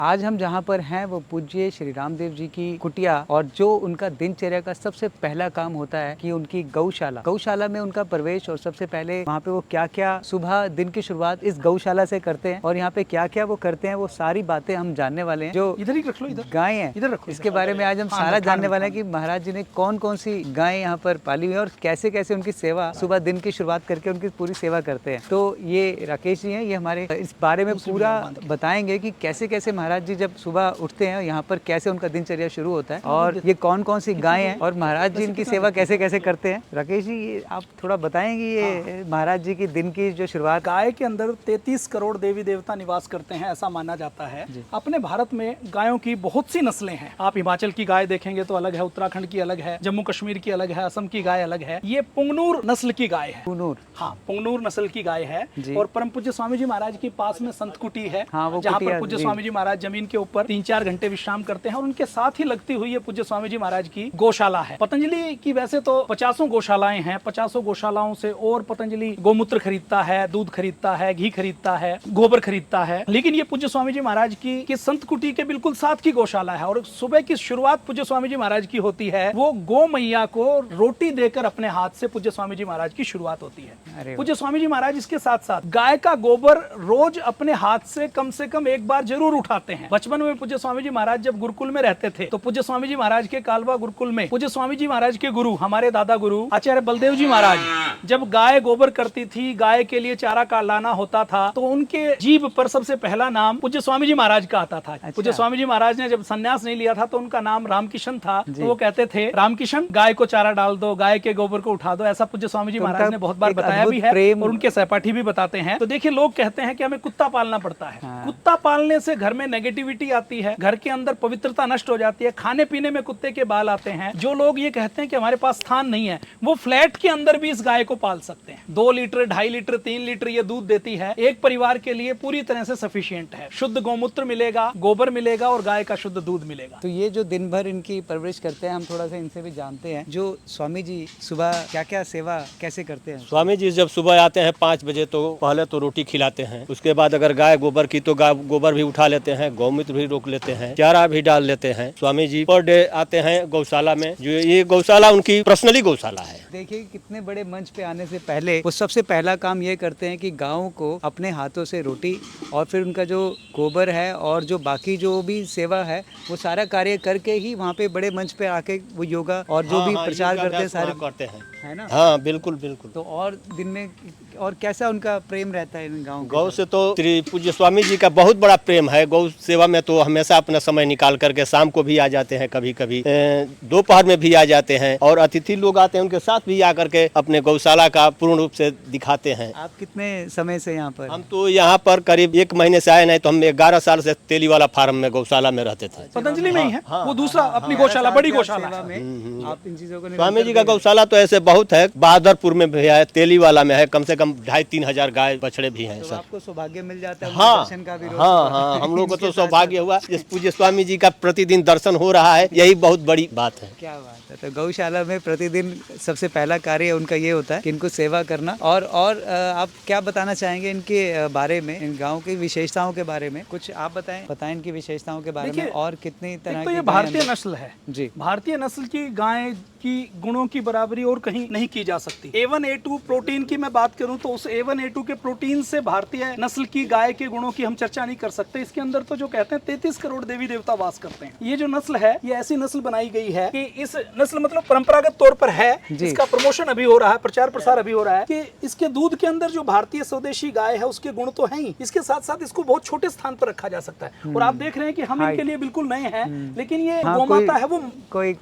आज हम जहाँ पर हैं वो पूज्य श्री रामदेव जी की कुटिया, और जो उनका दिनचर्या का सबसे पहला काम होता है कि उनकी गौशाला में उनका प्रवेश, और सबसे पहले वहाँ पे वो क्या क्या सुबह दिन की शुरुआत इस गौशाला से करते हैं और यहाँ पे क्या क्या वो करते हैं, वो सारी बातें हम जानने वाले हैं। जो इधर ही रख लो, इधर गाय है इधर रखो, इसके बारे में आज हम सारा जानने वाले हैं कि महाराज जी ने कौन कौन सी गायें यहाँ पर पाली हुई है और कैसे कैसे उनकी सेवा सुबह दिन की शुरुआत करके उनकी पूरी सेवा करते हैं। तो ये राकेश जी हैं, ये हमारे इस बारे में पूरा बताएंगे कि कैसे कैसे महाराज जी जब सुबह उठते हैं यहाँ पर कैसे उनका दिनचर्या शुरू होता है और ये कौन कौन सी गायें हैं और महाराज जी इनकी सेवा कैसे कैसे करते हैं। राकेश जी आप थोड़ा बताएंगे ये महाराज जी की दिन की जो शुरुआत। गाय के अंदर 33 करोड़ देवी देवता निवास करते हैं, ऐसा माना जाता है। अपने भारत में गायों की बहुत सी नस्लें हैं। आप हिमाचल की गाय देखेंगे तो अलग है, उत्तराखंड की अलग है, जम्मू कश्मीर की अलग है, असम की गाय अलग है। ये पुंगनूर नस्ल की गाय है। पुंगनूर, हाँ, पुंगनूर नस्ल की गाय है। और परम पूज्य स्वामी जी महाराज के पास में संत कुटी है, जहाँ पर पूज्य स्वामी जी महाराज जमीन के ऊपर 3-4 घंटे विश्राम करते हैं। और उनके साथ ही लगती हुई है पूज्य स्वामी जी महाराज की गौशाला है। पतंजलि की वैसे तो 50 गौशालाएं हैं, 50 गौशालाओं से और पतंजलि गोमूत्र खरीदता है, दूध खरीदता है, घी खरीदता है, गोबर खरीदता है। लेकिन ये पूज्य स्वामी जी महाराज की संत कुटी के बिल्कुल साथ की गौशाला है। और सुबह की शुरुआत पूज्य स्वामी जी महाराज की होती है, वो गौ मैया को रोटी देकर अपने हाथ से पूज्य स्वामी जी महाराज की शुरुआत होती है। पूज्य स्वामी जी महाराज इसके साथ साथ गाय का गोबर रोज अपने हाथ से कम एक बार जरूर उठाते हैं। बचपन में पूज्य स्वामी जी महाराज जब गुरुकुल में रहते थे, तो पूज्य स्वामी जी महाराज के कालवा गुरुकुल में पूज्य स्वामी जी महाराज के गुरु, हमारे दादा गुरु आचार्य बलदेव जी महाराज, जब गाय गोबर करती थी, गाय के लिए चारा का लाना होता था, तो उनके जीभ पर सबसे पहला नाम पूज्य स्वामी जी महाराज का आता था। पूज्य स्वामी जी महाराज ने जब संन्यास नहीं लिया था तो उनका नाम रामकिशन था। तो वो कहते थे, रामकिशन गाय को चारा डाल दो, गाय के गोबर को उठा दो। ऐसा पूज्य स्वामी जी महाराज ने बहुत बार बताया भी है और उनके सहपाठी भी बताते हैं। तो देखिए, लोग कहते हैं कि हमें कुत्ता पालना पड़ता है। कुत्ता पालने से घर में नेगेटिविटी आती है, घर के अंदर पवित्रता नष्ट हो जाती है, खाने पीने में कुत्ते के बाल आते हैं। जो लोग ये कहते हैं कि हमारे पास स्थान नहीं है, वो फ्लैट के अंदर भी इस गाय को पाल सकते हैं। 2 लीटर, 2.5 लीटर, 3 लीटर ये दूध देती है। एक परिवार के लिए पूरी तरह से सफिशिएंट है। शुद्ध गौमूत्र मिलेगा, गोबर मिलेगा और गाय का शुद्ध दूध मिलेगा। तो ये जो दिन भर इनकी परवरिश करते हैं, हम थोड़ा सा इनसे भी जानते हैं। जो स्वामी जी सुबह क्या क्या सेवा कैसे करते हैं। स्वामी जी जब सुबह आते हैं 5 बजे, तो पहले तो रोटी खिलाते हैं। उसके बाद अगर गाय गोबर की तो गोबर भी उठा लेते हैं, गौमूत्र भी रोक लेते हैं, चारा भी डाल लेते हैं। स्वामी जी पर डे आते हैं गौशाला में। जो ये गौशाला उनकी पर्सनली गौशाला है। देखिए, कितने बड़े मंच पे आने से पहले वो सबसे पहला काम ये करते हैं कि गायों को अपने हाथों से रोटी और फिर उनका जो गोबर है और जो बाकी जो भी सेवा है वो सारा कार्य करके ही वहाँ पे बड़े मंच पे आके वो योगा और जो भी प्रचार करते हैं सारे करते हैं, है ना। हाँ, बिल्कुल बिल्कुल। तो और दिन में और कैसा उनका प्रेम रहता है इन गाँव गौ से? तो श्री पूज्य स्वामी जी का बहुत बड़ा प्रेम है। गौ सेवा में तो हमेशा अपना समय निकाल करके शाम को भी आ जाते हैं, कभी कभी दोपहर में भी आ जाते हैं, और अतिथि लोग आते हैं उनके साथ भी आकर के अपने गौशाला का पूर्ण रूप से दिखाते हैं। आप कितने समय से यहाँ पर? हम तो यहाँ पर करीब 1 महीने से आए, नहीं तो हम 11 साल से तेली वाला फार्म में गौशाला में रहते थे। पतंजलि में ही है वो दूसरा अपनी गौशाला, बड़ी गौशाला में आप इन चीजों को। स्वामी जी का गौशाला तो ऐसे बहुत है, बहादुरपुर में भी है, तेली वाला में है, कम से कम 2,500-3 हजार गाय बछड़े भी हैं। तो आपको सौभाग्य मिल जाता है हाँ, दर्शन का भी। हाँ, हम लोग को तो सौभाग्य हुआ, जिस पूज्य स्वामी जी का प्रतिदिन दर्शन हो रहा है, यही बहुत बड़ी बात है। क्या बात है। तो गौशाला में प्रतिदिन सबसे पहला कार्य उनका ये होता है कि इनको सेवा करना। और आप क्या बताना चाहेंगे इनके बारे में, इन गाँव की विशेषताओं के बारे में? कुछ आप बताएं इनकी विशेषताओं के बारे में और कितनी तरह की। तो ये भारतीय नस्ल है जी, भारतीय नस्ल की गाय की गुणों की बराबरी और कहीं नहीं की जा सकती। A1 A2 प्रोटीन की मैं बात करूं तो उस A1 A2 के प्रोटीन से भारतीय नस्ल की गाय के गुणों की हम चर्चा नहीं कर सकते। इसके अंदर तो जो कहते हैं 33 करोड़ देवी देवता वास करते हैं। ये जो नस्ल है, ये ऐसी नस्ल बनाई गई है कि इस नस्ल मतलब परंपरागत तौर पर है, इसका प्रमोशन अभी हो रहा है, प्रचार प्रसार अभी हो रहा है कि इसके दूध के अंदर जो भारतीय स्वदेशी गाय है उसके गुण तो है ही, इसके साथ साथ इसको बहुत छोटे स्थान पर रखा जा सकता है। और आप देख रहे हैं कि हम इनके लिए बिल्कुल नए हैं, लेकिन ये गौमाता है, वो कोई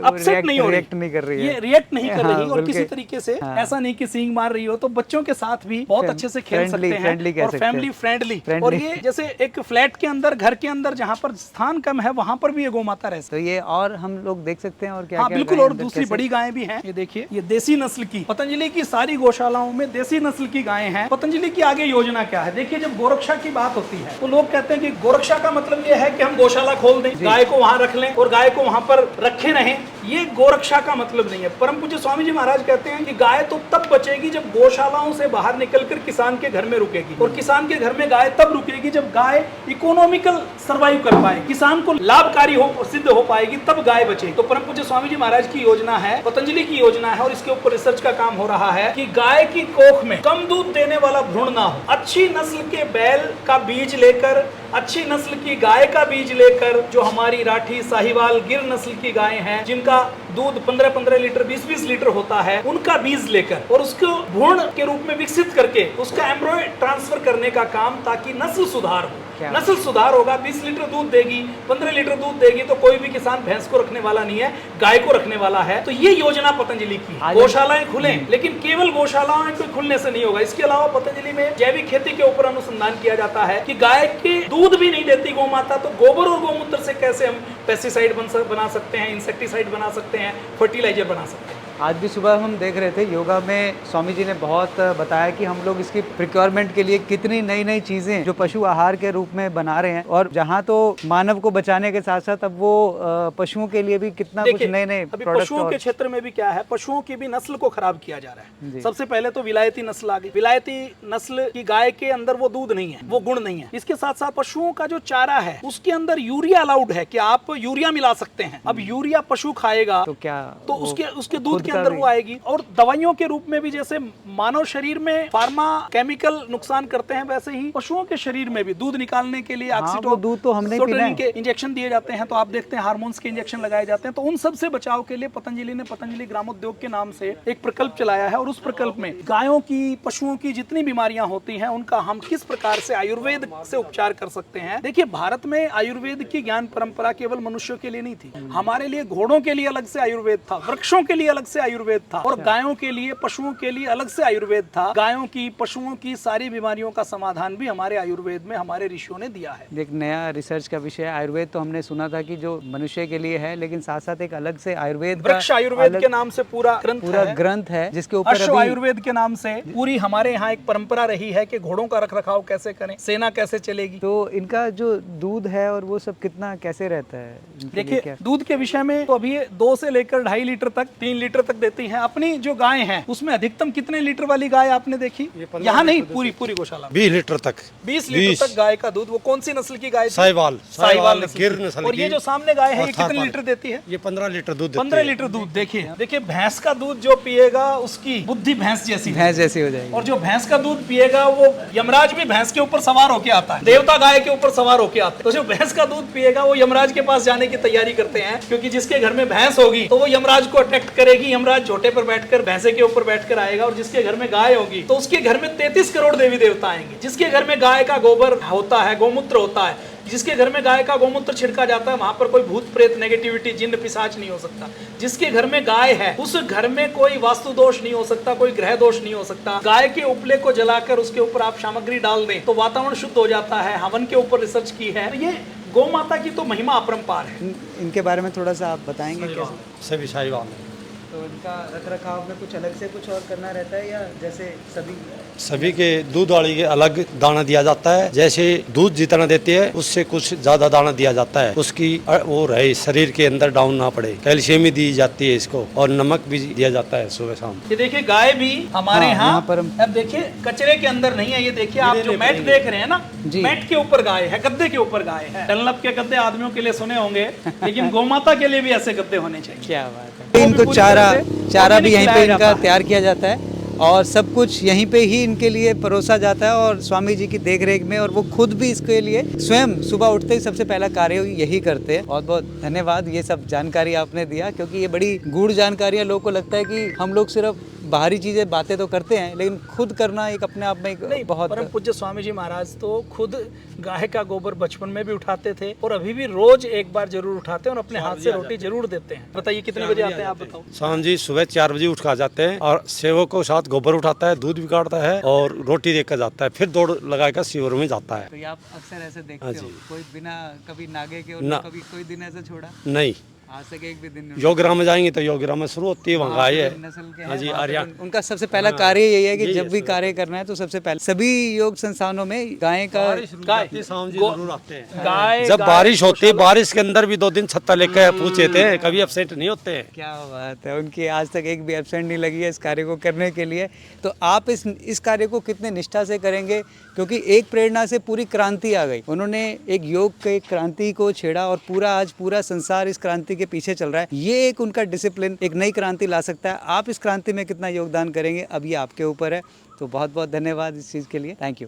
अपसेट नहीं हो रही, नहीं कर रही है, ये रिएक्ट नहीं कर रही और किसी तरीके से ऐसा नहीं कि सींग मार रही हो। तो बच्चों के साथ भी बहुत अच्छे से खेल सकते हैं और फैमिली फ्रेंडली। और ये जैसे एक फ्लैट के अंदर, घर के अंदर जहाँ पर स्थान कम है, वहाँ पर भी ये गौमाता रह सकती है। तो ये और हम लोग देख सकते हैं और क्या? हाँ, बिल्कुल। और दूसरी बड़ी गायें भी हैं। ये देखिए, ये देसी नस्ल की, पतंजलि की सारी गौशालाओं में देसी नस्ल की गायें हैं। पतंजलि की आगे योजना क्या है? देखिए, जब गोरक्षा की बात होती है तो लोग कहते हैं कि गोरक्षा का मतलब ये है कि हम गौशाला खोल दें, गाय को वहाँ रख लें और गाय को वहाँ पर रखे रहें। ये गोरक्षा का मतलब नहीं है। परम पूज्य स्वामी जी महाराज कहते हैं कि गाय तो तब बचेगी जब गौशालाओं से बाहर निकलकर किसान के घर में रुकेगी, और किसान के घर में गाय तब रुकेगी जब गाय इकोनॉमिकल सर्वाइव कर पाए, किसान को लाभकारी हो सिद्ध हो पाएगी, तब गाय बचेगी। तो परम पूज्य स्वामी जी महाराज की योजना है, पतंजलि की योजना है, और इसके ऊपर रिसर्च का काम हो रहा है कि गाय की कोख में कम दूध देने वाला भ्रूण ना हो। अच्छी नस्ल के बैल का बीज लेकर, अच्छी नस्ल की गाय का बीज लेकर, जो हमारी राठी, साहिवाल, गिर नस्ल की गाय हैं जिनका दूध 15-15 लीटर, 20-20 लीटर होता है, उनका बीज लेकर और उसको भ्रूण के रूप में विकसित करके उसका एम्ब्रॉय ट्रांसफर करने का काम, ताकि नस्ल सुधार हो। नस्ल सुधार होगा, 20 लीटर दूध देगी, 15 लीटर दूध देगी, तो कोई भी किसान भैंस को रखने वाला नहीं है, गाय को रखने वाला है। तो ये योजना पतंजलि की। गौशालाएं खुले, लेकिन केवल गौशालाएं कोई खुलने से नहीं होगा। इसके अलावा पतंजलि में जैविक खेती के ऊपर अनुसंधान किया जाता है कि गाय के दूध भी नहीं देती गौ माता, तो गोबर और गौमूत्र से कैसे हम पेस्टिसाइड बना सकते हैं, इंसेक्टिसाइड बना सकते हैं, फर्टिलाइजर बना सकते हैं। आज भी सुबह हम देख रहे थे योगा में स्वामी जी ने बहुत बताया कि हम लोग इसकी प्रिक्योरमेंट के लिए कितनी नई नई चीजें जो पशु आहार के रूप में बना रहे हैं, और जहाँ तो मानव को बचाने के साथ साथ अब वो पशुओं के लिए भी कितना कुछ नए नए प्रोडक्ट। पशुओं के क्षेत्र में भी क्या है, पशुओं की भी नस्ल को खराब किया जा रहा है। सबसे पहले तो विलायती नस्ल आ गई। विलायती नस्ल की गाय के अंदर वो दूध नहीं है, वो गुण नहीं है। इसके साथ साथ पशुओं का जो चारा है उसके अंदर यूरिया अलाउड है कि आप यूरिया मिला सकते हैं। अब यूरिया पशु खाएगा तो क्या, तो उसके दूध के अंदर वो आएगी। और दवाइयों के रूप में भी, जैसे मानव शरीर में फार्मा केमिकल नुकसान करते हैं, वैसे ही पशुओं के शरीर में भी दूध निकालने के लिए दूध तो हमने के इंजेक्शन दिए जाते हैं। तो आप देखते हैं हार्मोन्स के इंजेक्शन लगाए जाते हैं। तो उन सब से बचाव के लिए पतंजलि ने पतंजलि ग्रामोद्योग के नाम से एक प्रकल्प चलाया है, और उस प्रकल्प में गायों की, पशुओं की जितनी बीमारियां होती हैं उनका हम किस प्रकार से आयुर्वेद से उपचार कर सकते हैं। देखिए, भारत में आयुर्वेद की ज्ञान परंपरा केवल मनुष्यों के लिए नहीं थी। हमारे लिए घोड़ों के लिए अलग से आयुर्वेद था, वृक्षों के लिए अलग से आयुर्वेद था, और गायों के लिए, पशुओं के लिए अलग से आयुर्वेद था। गायों की, पशुओं की सारी बीमारियों का समाधान भी हमारे आयुर्वेद में हमारे ऋषियों ने दिया है। एक नया रिसर्च का विषय है आयुर्वेद। तो हमने सुना था कि जो मनुष्य के लिए है, लेकिन साथ साथ एक अलग से आयुर्वेद, वृक्ष आयुर्वेद के नाम से पूरा ग्रंथ है जिसके ऊपर अश्व आयुर्वेद के नाम से पूरी हमारे यहाँ एक परंपरा रही है कि घोड़ों का रखरखाव कैसे करें, सेना कैसे चलेगी। तो इनका जो दूध है और वो सब कितना कैसे रहता है? देखिए, दूध के विषय में तो अभी 2 से लेकर 2.5 लीटर तक, 3 लीटर तक देती है। अपनी जो गाय है उसमें अधिकतम कितने लीटर वाली गाय आपने देखी? यहाँ नहीं, पूरी गौशाला 20 लीटर तक, 20 लीटर तक गाय का दूध। वो कौन सी नस्ल की गाय? साहिवाल गिर नस्ल। और ये जो सामने गाय है ये कितने लीटर देती है? ये 15 लीटर दूध देती है। 15 लीटर दूध। देखिए भैंस का दूध जो पिएगा उसकी बुद्धि भैंस जैसी हो जाएगी, और जो भैंस का दूध पिएगा वो यमराज भी भैंस के ऊपर सवार होके आता है, देवता गाय के ऊपर सवार होके आता है। तो जो भैंस का दूध पिएगा वो यमराज के पास जाने की तैयारी करते हैं, क्योंकि जिसके घर में भैंस होगी तो वो यमराज को अट्रैक्ट करेगी। यमराज झोटे पर बैठकर भैंसे के ऊपर बैठकर आएगा, और जिसके घर में गाय होगी तो उसके घर में 33 करोड़ देवी देवता आएंगे। जिसके घर में गाय का गोबर होता है, गौमूत्र होता है, जिसके घर में गाय का गौमूत्र छिड़का जाता है, वहां पर कोई भूत प्रेत, नेगेटिविटी, जिन्न पिशाच नहीं हो सकता। जिसके घर में गाय है उस घर में कोई वास्तु दोष नहीं हो सकता, कोई ग्रह दोष नहीं हो सकता। गाय के उपले को जलाकर उसके ऊपर आप सामग्री डाल दें तो वातावरण शुद्ध हो जाता है। हवन के ऊपर रिसर्च की है। ये गौ माता की तो महिमा अपरंपार है। इनके बारे में थोड़ा सा आप बताएंगे कैसे? सभी साहिवाल। तो इनका रखरखाव में कुछ अलग से कुछ और करना रहता है, या जैसे सभी के दूध वाली के अलग दाना दिया जाता है। जैसे दूध जितना देती है उससे कुछ ज्यादा दाना दिया जाता है, उसकी वो रहे शरीर के अंदर डाउन ना पड़े। कैल्शियम भी दी जाती है इसको, और नमक भी दिया जाता है सुबह शाम। ये देखिए गाय भी हमारे यहाँ पर, अब देखिए कचरे के अंदर नहीं है। ये देखिए आप जो मैट देख रहे हैं ना, मैट के ऊपर गाय है, गद्दे के ऊपर गाय है। डनलप के गद्दे आदमियों के लिए सुने होंगे, लेकिन गौमाता के लिए भी ऐसे गद्दे होने चाहिए। क्या बात है। इनको चारा भी यहीं पे इनका तैयार किया जाता है, और सब कुछ यहीं पे ही इनके लिए परोसा जाता है, और स्वामी जी की देखरेख में। और वो खुद भी इसके लिए स्वयं सुबह उठते ही सबसे पहला कार्य यही करते हैं। बहुत बहुत धन्यवाद, ये सब जानकारी आपने दिया, क्योंकि ये बड़ी गूढ़ जानकारियाँ। लोगों को लगता है कि हम लोग सिर्फ बाहरी चीजें, बातें तो करते हैं, लेकिन खुद करना एक अपने आप में एक बहुत। परम पूज्य स्वामी जी महाराज तो खुद गाय का गोबर बचपन में भी उठाते थे, और अभी भी रोज एक बार जरूर उठाते हैं, और अपने हाथ से रोटी जरूर देते हैं। बताइए कितने बजे आते हैं आप? बताओ। शाम जी सुबह 4 बजे उठ कर जाते हैं, और सेवक को साथ गोबर उठाता है, दूध भी काटता है, और रोटी देकर जाता है, फिर दौड़ लगाकर शिविर में जाता है। तो आप अक्सर ऐसे देखते हो, कोई बिना कभी नागे के, और कभी कोई दिन ऐसा छोड़ा नहीं। आज तक एक भी दिन योगरा में जाएंगे तो योगरा में शुरू होती है, वहाँ गाय है। नस्ल के हाँ जी, हैं, आर्यन। उनका सबसे पहला कार्य यही है कि जब भी कार्य करना है तो सबसे पहले सभी योग संस्थानों में गाय का शाम जी जरूर आते हैं। गाय जब बारिश होती है, बारिश के अंदर भी 2 दिन छत्ता लेकर पूछे थे, कभी एब्सेंट नहीं होते हैं। क्या बात है, उनकी आज तक एक भी एब्सेंट नहीं लगी है इस कार्य को करने के लिए। तो आप इस कार्य को कितने निष्ठा से करेंगे, क्योंकि एक प्रेरणा से पूरी क्रांति आ गई। उन्होंने एक योग के क्रांति को छेड़ा और आज पूरा संसार इस क्रांति के पीछे चल रहा है। ये एक उनका डिसिप्लिन एक नई क्रांति ला सकता है। आप इस क्रांति में कितना योगदान करेंगे अब ये आपके ऊपर है। तो बहुत बहुत धन्यवाद इस चीज़ के लिए। Thank you.